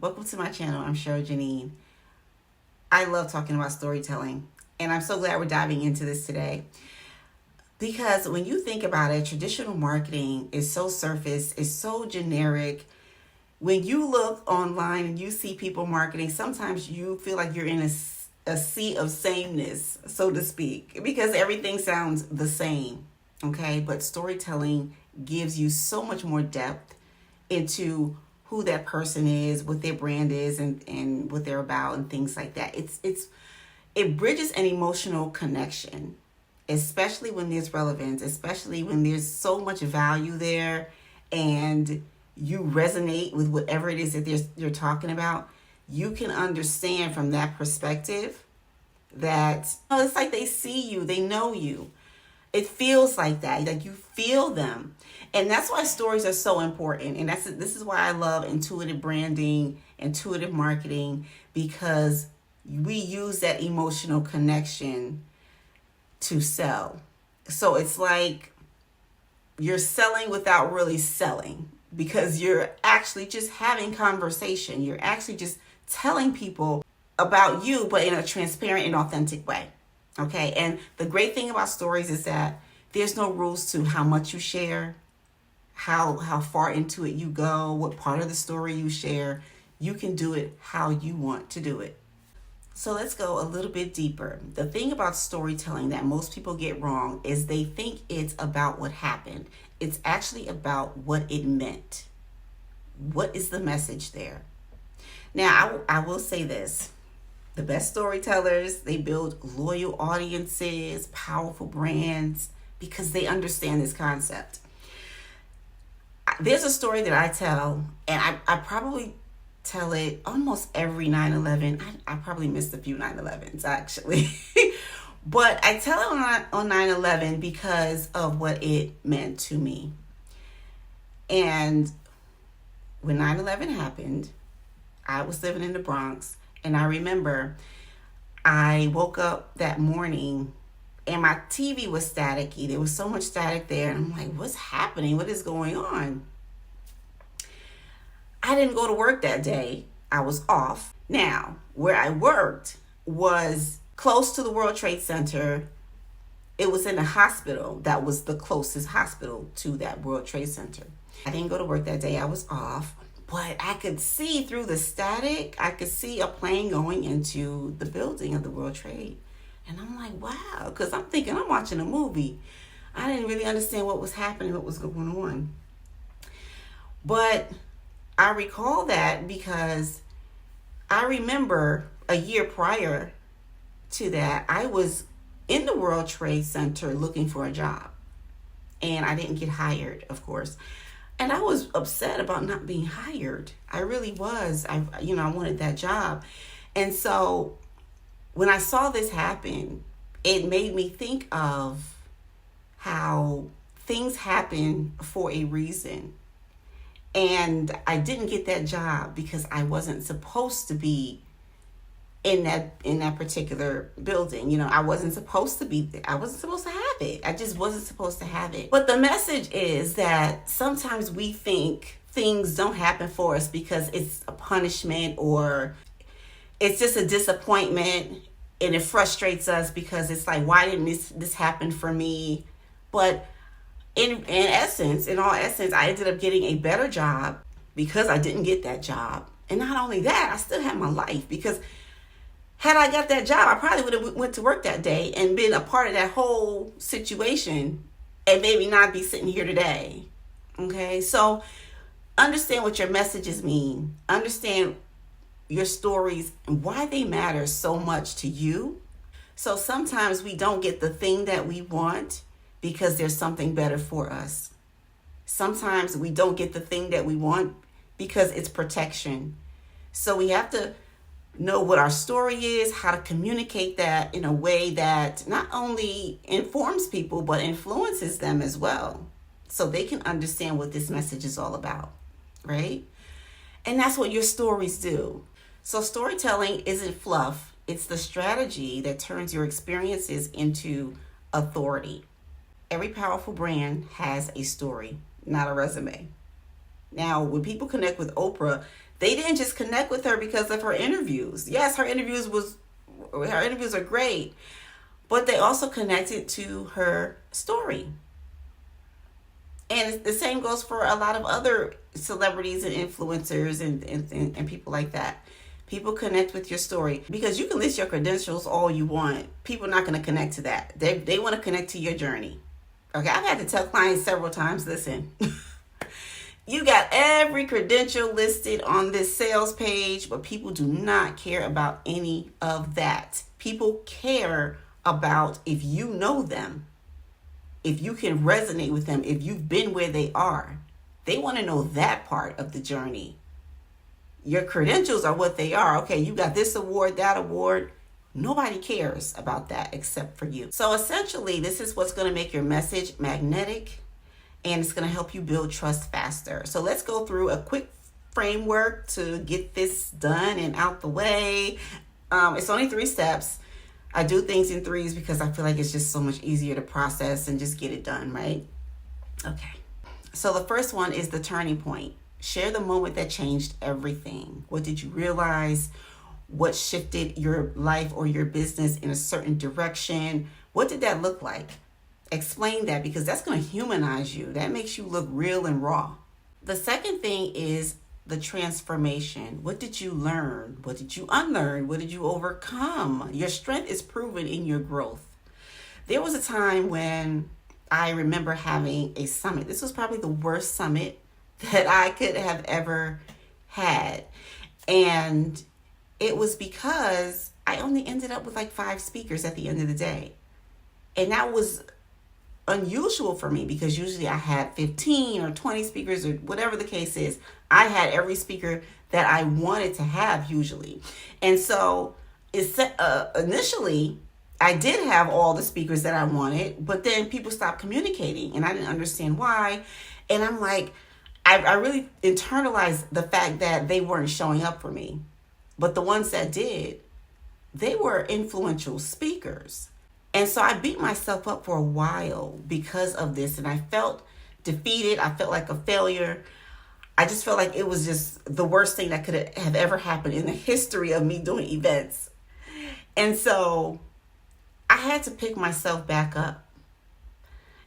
Welcome to my channel. I'm Cheryl Janine. I love talking about storytelling, and I'm so glad we're diving into this today. Because when you think about it, traditional marketing is so surface, it's so generic. When you look online and you see people marketing, sometimes you feel like you're in a sea of sameness, so to speak, because everything sounds the same. Okay, but storytelling gives you so much more depth into who that person is, what their brand is, and what they're about, and things like that. It bridges an emotional connection, especially when there's relevance, especially when there's so much value there, and you resonate with whatever it is that you're talking about. You can understand from that perspective that it's like they see you, they know you. It feels like that, like you feel them. And that's why stories are so important. And this is why I love intuitive branding, intuitive marketing, because we use that emotional connection to sell. So it's like you're selling without really selling, because you're actually just having conversation. You're actually just telling people about you, but in a transparent and authentic way. Okay, and the great thing about stories is that there's no rules to how much you share, how far into it you go, what part of the story you share. You can do it how you want to do it. So let's go a little bit deeper. The thing about storytelling that most people get wrong is they think it's about what happened. It's actually about what it meant. What is the message there? Now, I will say this. The best storytellers, they build loyal audiences, powerful brands, because they understand this concept. There's a story that I tell, and I probably tell it almost every 9/11. I probably missed a few 9/11s actually. But I tell it on 9/11 because of what it meant to me. And when 9/11 happened, I was living in the Bronx. And I remember I woke up that morning and my TV was staticky. There was so much static there. And I'm like, what's happening? What is going on? I didn't go to work that day. I was off. Now, where I worked was close to the World Trade Center. It was in a hospital that was the closest hospital to that World Trade Center. I didn't go to work that day. I was off. But I could see through the static, I could see a plane going into the building of the World Trade. And I'm like, wow, because I'm thinking I'm watching a movie. I didn't really understand what was happening, what was going on. But I recall that because I remember a year prior to that, I was in the World Trade Center looking for a job. And I didn't get hired, of course. And I was upset about not being hired. I really was. I wanted that job. And so when I saw this happen, it made me think of how things happen for a reason. And I didn't get that job because I wasn't supposed to be in that particular building. I wasn't supposed to be there. I wasn't supposed to have it. I just wasn't supposed to have it. But the message is that sometimes we think things don't happen for us because it's a punishment or it's just a disappointment, and it frustrates us because it's like, why didn't this happen for me? But in all essence, I ended up getting a better job because I didn't get that job. And not only that, I still had my life, because had I got that job, I probably would have went to work that day and been a part of that whole situation and maybe not be sitting here today. Okay, so understand what your messages mean. Understand your stories and why they matter so much to you. So sometimes we don't get the thing that we want because there's something better for us. Sometimes we don't get the thing that we want because it's protection. So we have to know what our story is, how to communicate that in a way that not only informs people, but influences them as well, so they can understand what this message is all about, right? And that's what your stories do. So storytelling isn't fluff. It's the strategy that turns your experiences into authority. Every powerful brand has a story, not a resume. Now, when people connect with Oprah, They didn't just connect with her because of her interviews. Yes, her interviews are great, but they also connected to her story. And the same goes for a lot of other celebrities and influencers and people like that. People connect with your story because you can list your credentials all you want. People are not going to connect to that. They want to connect to your journey. Okay, I've had to tell clients several times, listen, you got every credential listed on this sales page, but people do not care about any of that. People care about if you know them, if you can resonate with them, if you've been where they are. They want to know that part of the journey. Your credentials are what they are. Okay, you got this award, that award. Nobody cares about that except for you. So essentially, this is what's going to make your message magnetic, and it's going to help you build trust faster. So let's go through a quick framework to get this done and out the way. It's only 3 steps. I do things in 3s because I feel like it's just so much easier to process and just get it done, right? Okay. So the first one is the turning point. Share the moment that changed everything. What did you realize? What shifted your life or your business in a certain direction? What did that look like? Explain that, because that's going to humanize you. That makes you look real and raw. The second thing is the transformation. What did you learn? What did you unlearn? What did you overcome? Your strength is proven in your growth. There was a time when I remember having a summit. This was probably the worst summit that I could have ever had. And it was because I only ended up with like 5 speakers at the end of the day. And that was unusual for me because usually I had 15 or 20 speakers or whatever the case is. I had every speaker that I wanted to have usually. And so initially I did have all the speakers that I wanted, but then people stopped communicating and I didn't understand why. And I'm like, I really internalized the fact that they weren't showing up for me. But the ones that did, they were influential speakers. And so I beat myself up for a while because of this. And I felt defeated. I felt like a failure. I just felt like it was just the worst thing that could have ever happened in the history of me doing events. And so I had to pick myself back up.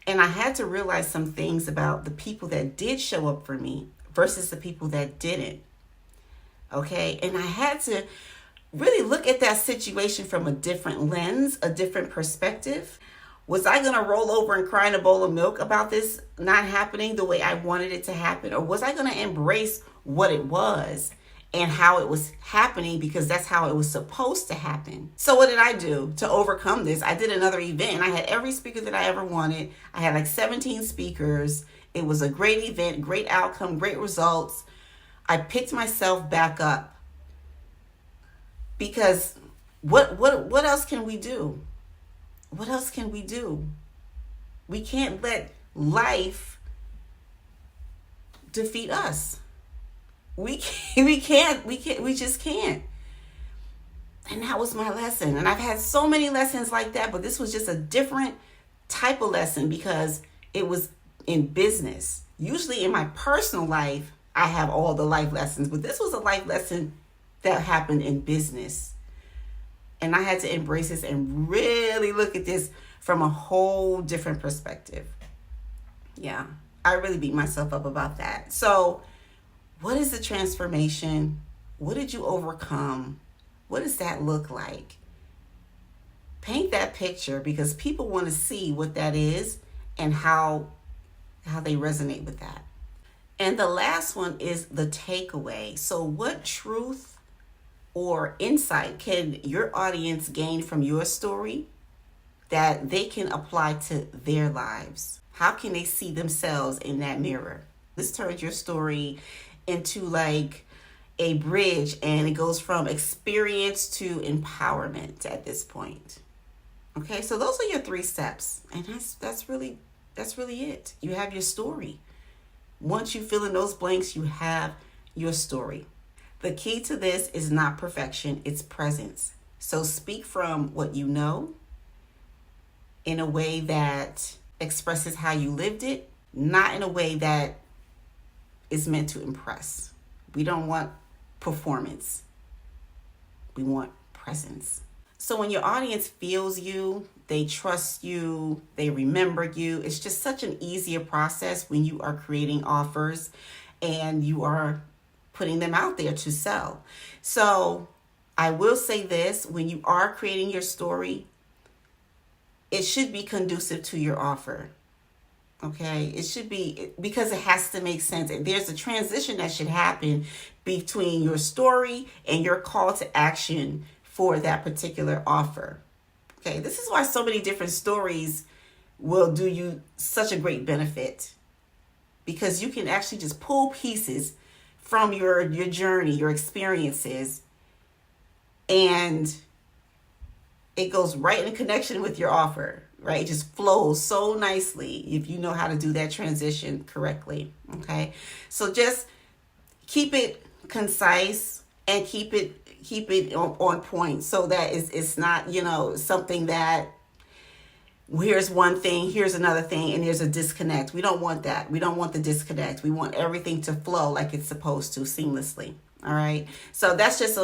And I had to realize some things about the people that did show up for me versus the people that didn't. Okay, and I had to really look at that situation from a different lens, a different perspective. Was I going to roll over and cry in a bowl of milk about this not happening the way I wanted it to happen? Or was I going to embrace what it was and how it was happening because that's how it was supposed to happen? So what did I do to overcome this? I did another event and I had every speaker that I ever wanted. I had like 17 speakers. It was a great event, great outcome, great results. I picked myself back up because what else can we do? What else can we do? We can't let life defeat us. We just can't. And that was my lesson. And I've had so many lessons like that, but this was just a different type of lesson because it was in business. Usually in my personal life, I have all the life lessons, but this was a life lesson that happened in business. And I had to embrace this and really look at this from a whole different perspective. Yeah, I really beat myself up about that. So what is the transformation? What did you overcome? What does that look like? Paint that picture because people want to see what that is and how they resonate with that. And the last one is the takeaway. So what truth or insight can your audience gain from your story that they can apply to their lives? How can they see themselves in that mirror? This turns your story into like a bridge and it goes from experience to empowerment at this point. Okay, so those are your 3 steps. And that's really it. You have your story. Once you fill in those blanks, you have your story. The key to this is not perfection, it's presence. So speak from what you know in a way that expresses how you lived it, not in a way that is meant to impress. We don't want performance. We want presence. So when your audience feels you, they trust you, they remember you, it's just such an easier process when you are creating offers and you are putting them out there to sell. So I will say this, when you are creating your story, it should be conducive to your offer. Okay, it should be, because it has to make sense. There's a transition that should happen between your story and your call to action for that particular offer. Okay, this is why so many different stories will do you such a great benefit, because you can actually just pull pieces from your journey, your experiences, and it goes right in connection with your offer, right? It just flows so nicely if you know how to do that transition correctly. Okay, so just keep it concise and keep it on point, so that it's not, something that here's one thing, here's another thing, and there's a disconnect. We don't want that. We don't want the disconnect. We want everything to flow like it's supposed to, seamlessly. All right. So that's just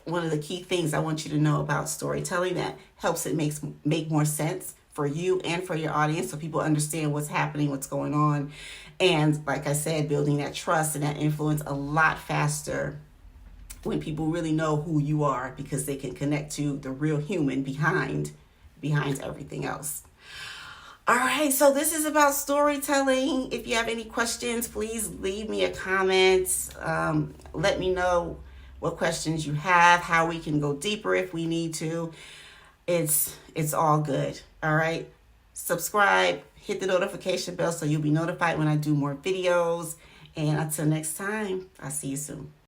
one of the key things I want you to know about storytelling that helps it make more sense for you and for your audience, so people understand what's happening, what's going on. And like I said, building that trust and that influence a lot faster when people really know who you are, because they can connect to the real human behind everything else. All right, so this is about storytelling. If you have any questions, please leave me a comment. Let me know what questions you have, how we can go deeper if we need to. It's all good. All right, subscribe, hit the notification bell so you'll be notified when I do more videos. And until next time, I'll see you soon.